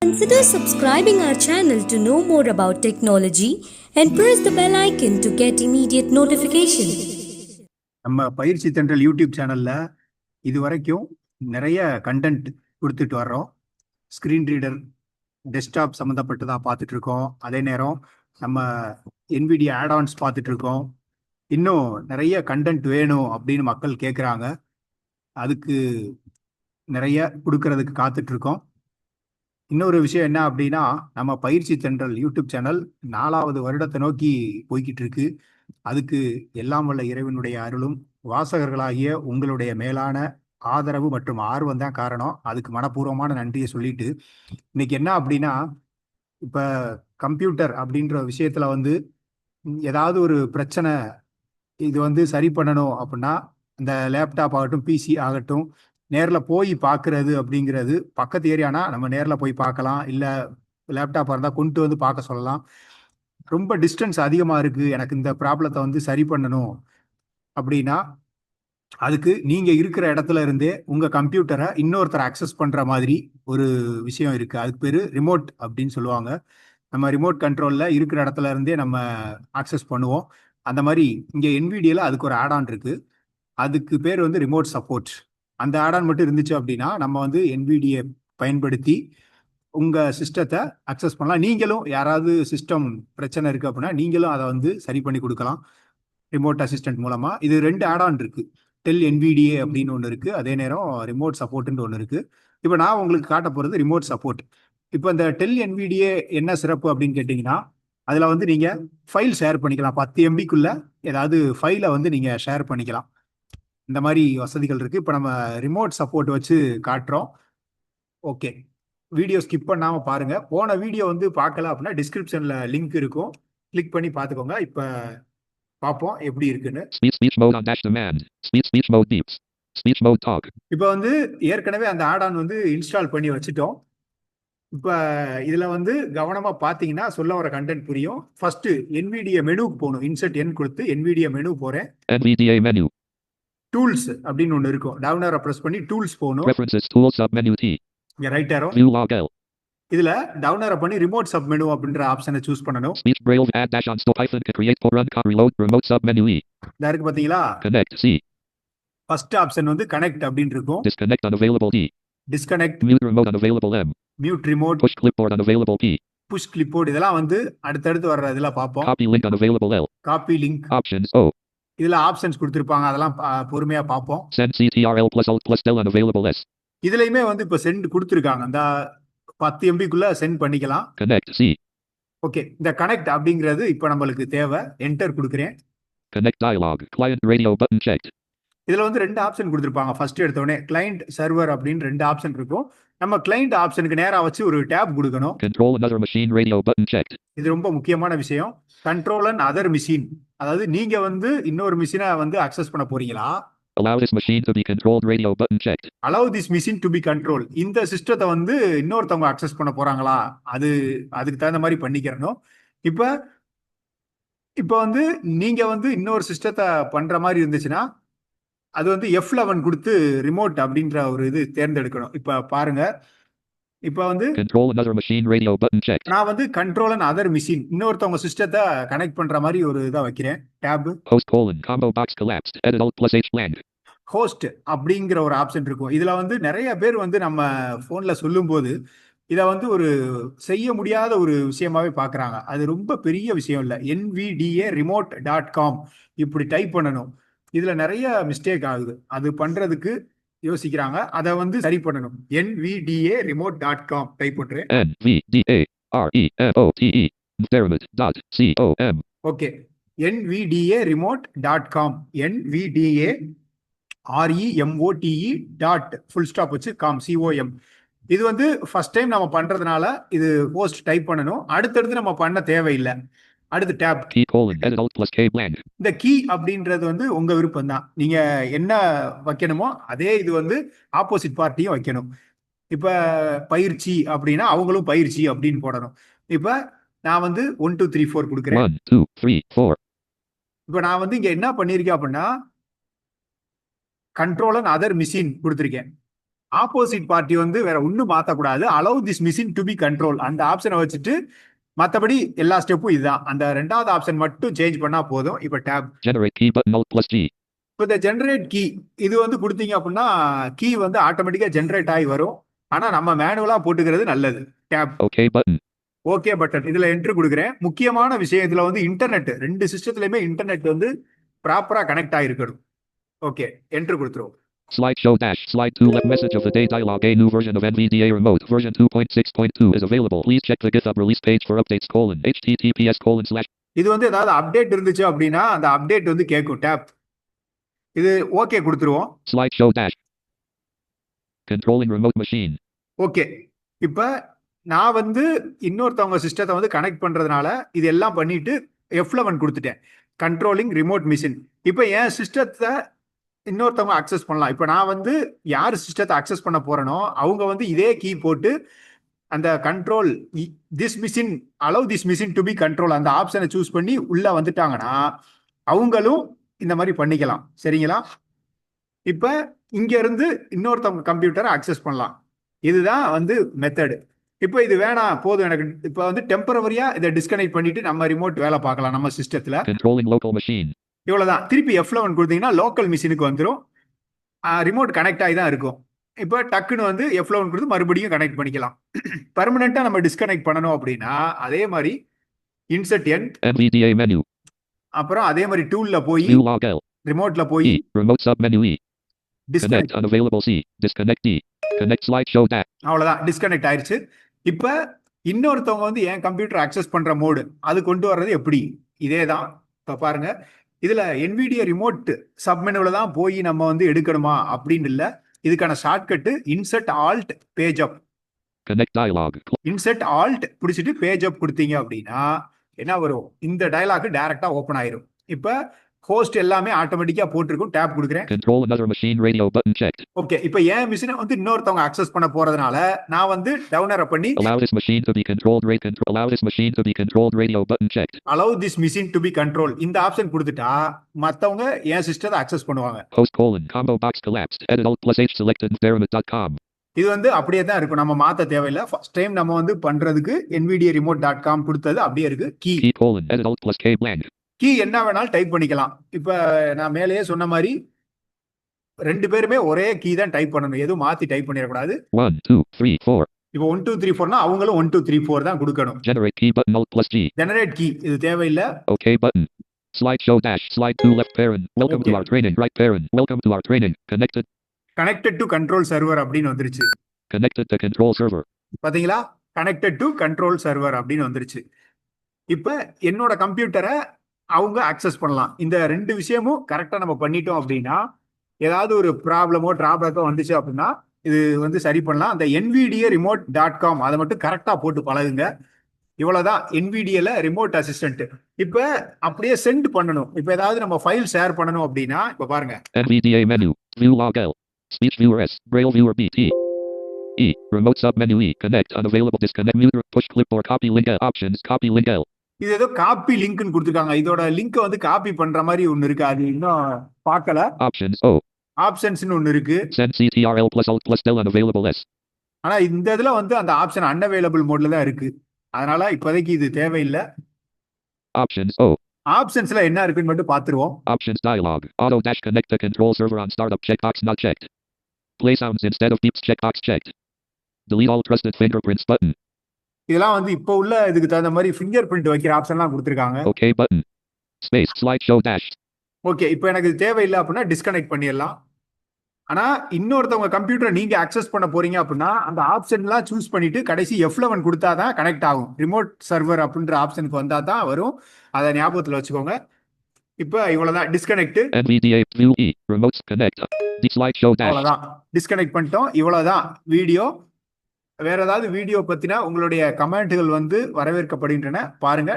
Consider subscribing our channel to know more about technology and press the bell icon to get immediate notification. நம்ம பயிற்சி தென்றல் YouTube சேனல்ல இதுவரைக்கும் நிறைய content கொடுத்துட்டு வர்றோம். ஸ்க்ரீன் ரீடர் டெஸ்க்டாப் சம்மந்தப்பட்டதா பார்த்துட்டு இருக்கோம். அதே நேரம் நம்ம NVIDIA ஆட்-ஆன்ஸ் பார்த்துட்டு இருக்கோம். இன்னும் நிறைய கண்டென்ட் வேணும் அப்படின்னு மக்கள் கேட்குறாங்க. அதுக்கு நிறைய கொடுக்கறதுக்கு காத்துட்டு இருக்கோம். இன்னொரு விஷயம் என்ன அப்படின்னா, நம்ம பயிற்சி தென்றல் யூடியூப் சேனல் 4வது வருடத்தை நோக்கி போய்கிட்டு இருக்கு. அதுக்கு எல்லாம் வல்ல இறைவனுடைய அருளும் வாசகர்களாகிய உங்களுடைய மேலான ஆதரவு மற்றும் ஆர்வம் தான் காரணம். அதுக்கு மனப்பூர்வமான நன்றியை சொல்லிட்டு, இன்னைக்கு என்ன அப்படின்னா, இப்ப கம்ப்யூட்டர் அப்படின்ற விஷயத்துல வந்து ஏதாவது ஒரு பிரச்சனை, இது வந்து சரி பண்ணணும் அப்படின்னா, இந்த லேப்டாப் ஆகட்டும், பிசி ஆகட்டும், நேர்ல போய் பார்க்கறது அப்படிங்கிறது, பக்கத்து ஏரியானா நம்ம நேர்ல போய் பார்க்கலாம். இல்ல லேப்டாப்பா இருந்தா கொண்டு வந்து பார்க்க சொல்லலாம். ரொம்ப டிஸ்டன்ஸ் அதிகமா இருக்கு, எனக்கு இந்த ப்ராப்ளத்தை வந்து சரி பண்ணணும் அப்படின்னா, அதுக்கு நீங்க இருக்கிற இடத்துல இருந்தே உங்க கம்ப்யூட்டரை இன்னொருத்தர் அக்சஸ் பண்ற மாதிரி ஒரு விஷயம் இருக்கு. அதுக்கு பேரு ரிமோட் அப்படின்னு சொல்லுவாங்க. நம்ம ரிமோட் கண்ட்ரோல்ல இருக்கிற இடத்துல இருந்தே நம்ம அக்சஸ் பண்ணுவோம். அந்த மாதிரி இங்க NVIDIAல அதுக்கு ஒரு ஆட்-ஆன் இருக்கு. அதுக்கு பேர் வந்து ரிமோட் சப்போர்ட். அந்த ஆட்-ஆன் மட்டும் இருந்துச்சு அப்படின்னா, நம்ம வந்து NVIDIA பயன்படுத்தி உங்க சிஸ்டத்தை அக்சஸ் பண்ணலாம். நீங்களும் யாராவது சிஸ்டம் பிரச்சனை இருக்கு அப்படின்னா, நீங்களும் அதை வந்து சரி பண்ணி கொடுக்கலாம் ரிமோட் அசிஸ்டன்ட் மூலமா. இது 2 ஆட்-ஆன் இருக்கு. டெல் NVIDIA அப்படின்னு ஒன்று இருக்கு. அதே நேரம் ரிமோட் சப்போர்ட்னு ஒன்று இருக்கு. இப்போ நான் உங்களுக்கு காட்ட போறது ரிமோட் சப்போர்ட். இப்போ இந்த டெல் NVIDIA என்ன சிறப்பு அப்படின்னு கேட்டீங்கன்னா, அதுல வந்து நீங்க ஃபைல் ஷேர் பண்ணிக்கலாம். 10 MBக்குள்ள ஏதாவது ஃபைலை வந்து நீங்க ஷேர் பண்ணிக்கலாம். இந்த மாதிரி வசதிகள் இருக்கு. இப்போ நம்ம ரிமோட் சப்போர்ட் வச்சு காட்டுறோம். ஓகே, வீடியோ ஸ்கிப் பண்ணாம பாருங்க. போன வீடியோ வந்து பார்க்கல அப்படின்னா டிஸ்கிரிப்ஷன்ல லிங்க் இருக்கும், கிளிக் பண்ணி பார்த்துக்கோங்க. இப்போ பார்ப்போம் எப்படி இருக்குன்னு. Speech mode on dash demand. Speech mode beeps. Speech mode talk. இப்போ வந்து ஏற்கனவே அந்த ஆட்-ஆன் வந்து இன்ஸ்டால் பண்ணி வச்சுட்டோம். இப்போ இதுல வந்து கவனமா பார்த்தீங்கன்னா சொல்ல வர கண்டென்ட் புரியும். ஃபர்ஸ்ட் NVIDIA மெனுக்கு போகணும். இன்சர்ட் என் கொடுத்து NVIDIA மெனு போறேன். NVDA menu. டூல்ஸ் அப்படின்னு ஒன்று இருக்கும். டவுன் ஆரோ பிரஸ் பண்ணி டூல்ஸ் போகணும். Preferences tool sub menu T. இங்க right arrow. View log L. இதுல டவுன் ஆரோ பண்ணி ரிமோட் சப் மெனு அப்படின்ற ஆப்ஷனை சூஸ் பண்ணணும். Speech braille add dash on stop hyphen create or run reload remote sub menu E. இதா இருக்கு பாத்தீங்களா? Connect C. First option வந்து கனெக்ட் அப்படின்னு இருக்கும். Disconnect unavailable D. Disconnect. Mute remote unavailable M. Mute remote. Push clipboard unavailable P. Push clipboard. இதெல்லாம் வந்து அடுத்தடுத்து வர்ற இதுல பார்ப்போம். Copy link unavailable L. Copy link. Options O. இதுல ஆப்ஷன்ஸ் கொடுத்திருப்பாங்க, அதெல்லாம் பொறுமையா பார்ப்போம். Send CTRL plus alt plus del unavailable S. இதுலயுமே வந்து இப்ப சென்ட் கொடுத்திருக்காங்க. அந்த 10 MBக்குள்ள சென்ட் பண்ணிக்கலாம். Connect C. ஓகே, இந்த கனெக்ட் அப்படிங்கிறது இப்ப நம்மளுக்கு தேவை. என்டர் கொடுக்குறேன். Connect dialog. Client radio button checked. இதுல வந்து 2 ஆப்ஷன் கொடுத்திருப்பாங்க. ஃபர்ஸ்ட் எடுத்த உடனே கிளையண்ட் சர்வர் அப்படின்னு 2 ஆப்ஷன் இருக்கும். நம்ம கிளையண்ட் ஆப்ஷனுக்கு நேரா வச்சு ஒரு டேப் கொடுக்கணும். Control another machine radio button checked. இது ரொம்ப முக்கியமான விஷயம். கண்ட்ரோல் அண்ட் அதர் மிஷின், அதாவது நீங்க வந்து இன்னொரு மிஷினை வந்து அக்சஸ் பண்ண போறீங்களா? Allow this machine to be controlled radio button checked. Allow this machine to be control. இந்த சிஸ்டத்தை வந்து இன்னொருத்தவங்க அக்சஸ் பண்ண போறாங்களா? அதுக்கு தகுந்த மாதிரி பண்ணிக்கிறணும். இப்ப இப்ப வந்து நீங்க வந்து இன்னொரு சிஸ்டத்தை பண்ற மாதிரி இருந்துச்சுன்னா, அது வந்து F11 கொடுத்து ரிமோட் அப்படின்ற ஒரு இது தேர்ந்தெடுக்கணும். இப்ப பாருங்க, இப்ப வந்து Control another machine radio button checked. நான் வந்து கண்ட்ரோல் அண்ட் அதர் மிஷின் இன்னொருத்தவங்க சிஸ்டத்தை கனெக்ட் பண்ற மாதிரி ஒரு இதை வைக்கிறேன். Tape. Host colon combo box collapsed. Edit alt plus H blank. Host அப்படிங்கிற ஒரு ஆப்ஷன் இருக்கும். இதுல வந்து நிறைய பேர் வந்து நம்ம போன்ல சொல்லும்போது இதை வந்து ஒரு செய்ய முடியாத ஒரு விஷயமாவே பாக்குறாங்க. அது ரொம்ப பெரிய விஷயம் இல்லை. NVDA-remote.com இப்படி டைப் பண்ணணும். இதுல நிறைய மிஸ்டேக் ஆகுது. அது பண்றதுக்கு யோசிக்கிறாங்க. அதை வந்து சரி பண்ணணும். NVDA-remote.com டைப் பண்றேன். NVDA-REMOTE .com. Okay, NVDA-remote.com. NVDA-REMOTE full stop வச்சு com. இது வந்து ஃபர்ஸ்ட் டைம் நம்ம பண்றதுனால இது ஹோஸ்ட் டைப் பண்ணணும். அடுத்தடுத்து நம்ம பண்ண தேவையில்லை. அடுத்து tab. Key colon edit alt plus K blank. இந்த கீ அப்படின்றது வந்து உங்க விருப்பம் தான். நீங்க என்ன வைக்கணுமோ அதே இது வந்து ஆப்போசிட் பார்ட்டியும் வைக்கணும். இப்ப பயிற்சி அப்படின்னா அவங்களும் பயிற்சி அப்படின்னு போடணும். இப்ப நான் வந்து 1 2 3 4 கொடுக்குறேன். 1 2 3 4. இப்ப நான் வந்து இங்க என்ன பண்ணிருக்கேன் அப்படின்னா, கண்ட்ரோல் அண்ட் அதர் மிஷின் கொடுத்திருக்கேன். ஆப்போசிட் பார்ட்டி வந்து வேற ஒன்றும் மாற்றக்கூடாது. Allow this machine to be control அந்த ஆப்ஷனை வச்சுட்டு மற்றபடி எல்லா ஸ்டெப்பும் இதுதான். அந்த ரெண்டாவது ஆப்ஷன் மட்டும் சேஞ்ச் பண்ணா போதும். இப்போ tape Generate key button Alt plus G. இப்போ இந்த ஜென்ரேட் கீ இது வந்து கொடுத்தீங்க அப்படின்னா கீ வந்து ஆட்டோமேட்டிக்காக ஜென்ரேட் ஆகி வரும். ஆனால் நம்ம மேனுவலாக போட்டுக்கிறது நல்லது. Tab OK button. Okay button இதில் என்ட்ரு கொடுக்குறேன். முக்கியமான விஷயம் இதில் வந்து இன்டர்நெட் 2 சிஸ்டத்துலையுமே இன்டர்நெட் வந்து ப்ராப்பராக கனெக்ட் ஆகிருக்கணும். ஓகே என்ட்ரு கொடுத்துருவோம். Slideshow dash slide 2 left message of the day dialog. A new version of NVDA remote version 2.6.2 is available. Please check the GitHub release page for updates https:/. இது வந்து ஏதாவது update இருந்துச்சு அப்படின்னா அந்த update வந்து கேட்கும். Tape இது ஓகே கொடுத்துருவோம். Slideshow dash controlling remote machine. Okay இப்போ நான் வந்து இன்னொருத்தவங்க சிஸ்டத்தை வந்து கனெக்ட் பண்ணுறதுனால இது எல்லாம் பண்ணிட்டு F11 கொடுத்துட்டேன். Controlling remote machine. இப்போ என் சிஸ்டத்தை இன்னொருத்தவங்க அக்சஸ் பண்ணலாம். இப்போ நான் வந்து யார் சிஸ்டத்தை அக்சஸ் பண்ண போறேனோ அவங்க வந்து இதே கீ போட்டு அந்த control this machine allow this machine to be control அந்த ஆப்ஷனை சூஸ் பண்ணி உள்ள வந்துட்டாங்கன்னா அவங்களும் இந்த மாதிரி பண்ணிக்கலாம். சரிங்களா? இப்போ இங்க இருந்து இன்னொருத்தவங்க கம்ப்யூட்டரை அக்சஸ் பண்ணலாம். இதுதான் வந்து மெத்தடு. இப்போ இது வேணாம் போதும் எனக்கு இப்போ வந்து டெம்பரவரியா இதை டிஸ்கனெக்ட் பண்ணிட்டு நம்ம ரிமோட் வேலை பார்க்கலாம் நம்ம சிஸ்டத்துல. Controlling local machine. இவ்வளவுதான். திருப்பி F11 கொடுத்தீங்கன்னா லோக்கல் மிஷினுக்கு வந்துடும். ரிமோட் கனெக்ட் ஆகி தான் இருக்கும். இப்போ டக்குன்னு வந்து F11 கொடுத்து மறுபடியும் கனெக்ட் பண்ணிக்கலாம். பர்மனெண்டா நம்ம டிஸ்கனெக்ட் பண்ணணும் அப்படின்னா அதே மாதிரி இன்சர்ட் என் NVDA menu. அப்புறம் அதே மாதிரி டூல்ல போய் View log L. ரிமோட்ல போய் E. Remote submenu E. Connect disconnect unavailable C. Disconnect D. Connect slideshow dash. அவ்வளவுதான் டிஸ்கனெக்ட் ஆயிருச்சு. இப்போ இன்னொருத்தவங்க வந்து என் கம்ப்யூட்டர் அக்சஸ் பண்ற மோடு அது கொண்டு வர்றது எப்படி? இதே தான். இப்போ பாருங்க இதுல NVIDIA ரிமோட் சப்மெனுல தான் போய் நம்ம வந்து எடுக்கணுமா அப்படின்னு இல்லை. இதுக்கான ஷார்ட்கட்டு இன்சர்ட் ஆல்ட் பேஜ் அப். Connect dialog. இன்சர்ட் ஆல்ட் பிடிச்சிட்டு பேஜ் அப் கொடுத்தீங்க அப்படின்னா என்ன வரும்? இந்த டயலாக் டைரக்டா ஓப்பன் ஆயிரும். இப்போ ஹோஸ்ட் எல்லாமே ஆட்டோமேட்டிக்கா போட்டிருக்கும். டேப் கொடுக்குறேன். Control another machine radio button checked. Okay இப்போ என் மிஷினை வந்து இன்னொருத்தவங்க அக்சஸ் பண்ண போறதுனால நான் வந்து டவுனரை பண்ணி Allow this machine to be controlled allow this machine to be controlled radio button checked. Allow this machine to be control இந்த ஆப்ஷன் கொடுத்துட்டா மத்தவங்க என் சிஸ்டத்தை அக்சஸ் பண்ணுவாங்க. Host : combo box collapsed. Edit Alt plus H selected Theramit.com. இது வந்து அப்படியே தான் இருக்கும். நம்ம மாத்த தேவையில்லை. ஃபர்ஸ்ட் டைம் நம்ம வந்து பண்றதுக்கு NVIDIA remote.com கொடுத்தது அப்படியே இருக்கு. Key Key : edit Alt plus K blank. Key என்ன வேணாலும் டைப் பண்ணிக்கலாம். இப்ப நான் மேலேயே சொன்ன மாதிரி 2 பேருமே ஒரே கீ தான் டைப் பண்ணணும். எதுவும் மாத்தி டைப் பண்ணிடக்கூடாது. 1 2 3 4. இப்போ 1 2 3 4னா அவங்களும் 1 2 3 4 தான் கொடுக்கணும். Generate key button Alt plus G. Generate key இது தேவையில்லை. OK button. Slideshow dash slide 2 left parent. Welcome to Okay. our training. Right parent. Welcome to our training. Connected. Connected to control server அப்படின்னு வந்துருச்சு. Connected to control server. பாத்தீங்களா? Connected to control server அப்படின்னு வந்துருச்சு. இப்ப என்னோட கம்ப்யூட்டரை அவங்க access பண்ணலாம். இந்த 2 விஷயமும் கரெக்டா நம்ம பண்ணிட்டோம் அப்படின்னா ஏதாவது ஒரு ப்ராப்ளமோ டிராபேக்கோ வந்துச்சு அப்படின்னா இது வந்து சரி பண்ணலாம். அந்த NVIDIA remote.com அதை மட்டும் கரெக்டா போட்டு பழகுங்க. இவ்வளவுதான் NVIDIAல ரிமோட் அசிஸ்டன்ட். இப்ப அப்படியே சென்ட் பண்ணணும். இப்ப ஏதாவது நம்ம ஃபைல் ஷேர் பண்ணணும் அப்படின்னா இப்ப பாருங்க. NVDA menu. View log L. Speech viewer S. Braille viewer B T. E. Remote submenu E. Connect unavailable disconnect mute push clip or copy link L. Options copy link L. இது ஏதோ copy லிங்க்னு கொடுத்துருக்காங்க. இதோட link வந்து copy பண்ற மாதிரி ஒன்னு இருக்கு. அது இன்னும் பார்க்கல. Options O. ஆப்ஷன்ஸ்னு ஒன்னு இருக்கு. Send CTRL plus Alt plus del unavailable S. ஆனா இந்த இதுல வந்து அந்த ஆப்ஷன் அன்அவைலபிள் மோட்ல தான் இருக்கு. அதனால இப்போதைக்கு இது தேவையில்லை. Options O. ஆப்ஷன்ஸ்ல என்ன இருக்குன்னு மட்டும் பாத்துருவோம். Options dialog. Auto dash connect to control server on startup checkbox not checked. Play sounds instead of beeps checkbox checked. Delete all trusted fingerprints button. இதெல்லாம் வந்து இப்போ உள்ள இதுக்கு தகுந்த மாதிரி ஃபிங்கர் பிரிண்ட் வைக்கிற ஆப்ஷன்லாம் கொடுத்துருக்காங்க. OK button. Space slideshow dash. Okay இப்போ எனக்கு இது தேவையில்லை அப்படின்னா டிஸ்கனெக்ட் பண்ணிடலாம். ஆனா இன்னொருத்தவங்க கம்ப்யூட்டரை நீங்க அக்சஸ் பண்ண போறீங்க அப்படின்னா அந்த ஆப்ஷன்லாம் சூஸ் பண்ணிட்டு கடைசி F11 கொடுத்தா தான் கனெக்ட் ஆகும். ரிமோட் சர்வர் அப்படின்ற ஆப்ஷனுக்கு வந்தா தான் வரும். அதை ஞாபகத்தில் வச்சுக்கோங்க. இப்போ இவ்வளவுதான் disconnect. NVDA view E. Remotes connect. The slideshow dash. அவ்வளவுதான் டிஸ்கனெக்ட் பண்ணிட்டோம். இவ்வளவுதான் வீடியோ. வேற ஏதாவது வீடியோ பத்தினா உங்களுடைய கமெண்ட்டுகள் வந்து வரவேற்கப்படுகின்றன. பாருங்க.